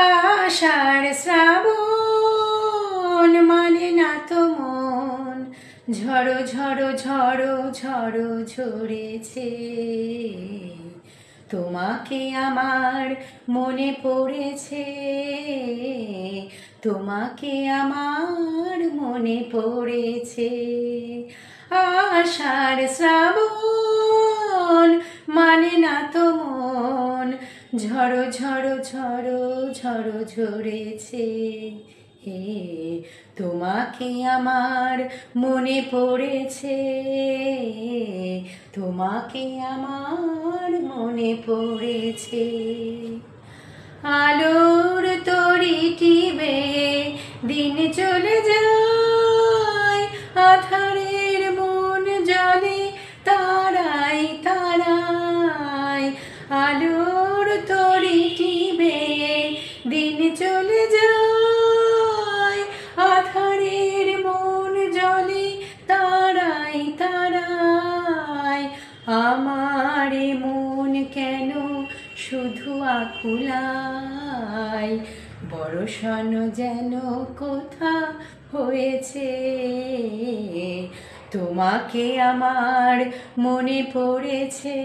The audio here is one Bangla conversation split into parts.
আষাঢ় শ্রাবণ মানে না তো মন, ঝড়ো ঝড়ো ঝড়ো ঝড়ো ঝরেছে। তোমাকে আমার মনে পড়েছে, তোমাকে আমার মনে পড়েছে। আষাঢ় শ্রাবণ মানে না তো মন, ঝড়ো ঝড়ো ঝড়ো ঝড়ো ঝরেছে। হে তোমাকে আমার মনে পড়েছে, তোমাকে আমার মনে পড়েছে। আলোর তরিটি বেয়ে দিন চলে যায়, আঁধারের মন জলে তারাই তারাই। আলোর তরিটি বেয়ে দিন চলে যায়, আঁধারের মন জলে তারাই তারাই। আমার মন কেন শুধু আকুলায়, বর্ষণ যেন কোথা হয়েছে। তোমাকে আমার মনে পড়েছে,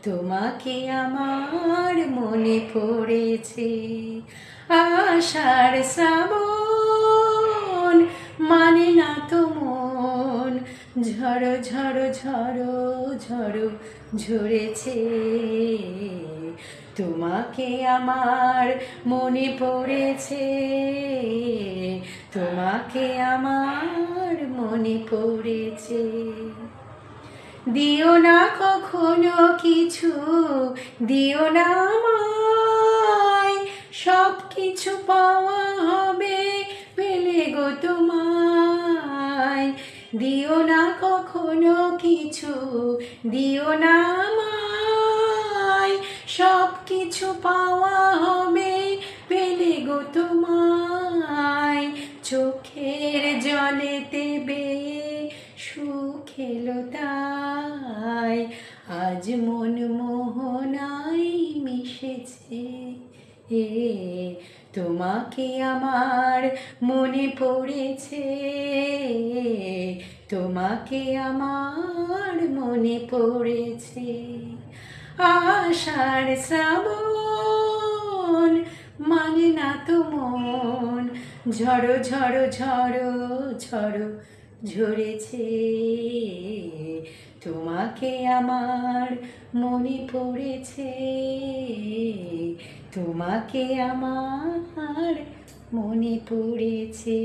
তোমাকে আমার মনে পড়েছে। আষাঢ় শ্রাবণ মানে না তো মন, ঝড়ো ঝড়ো ঝড়ো ঝড়ো ঝরেছে। তোমাকে আমার মনে পড়েছে, তোমাকে আমার মনে পড়েছে। দিও না কখনো কিছু, দিও না আমায়, সব কিছু পাওয়া হবে পেলে গো তোমায়। দিও না কখনো কিছু, দিও না আমায়, সব কিছু পাওয়া হবে পেলে গো তোমায়। চোখের জলেতে বেয়ে সুখ এলো তাই, আজ মন মোহনায় মিশেছে। তোমাকে আমার মনে পড়েছে, তোমাকে আমার মনে পড়েছে। আষাঢ় শ্রাবণ মানে না তো মন, ঝড়ো ঝড়ো ঝড়ো ঝড়ো ঝরেছে। তোমাকে আমার মনে পড়েছে, তোমাকে আমার মনে পড়েছে।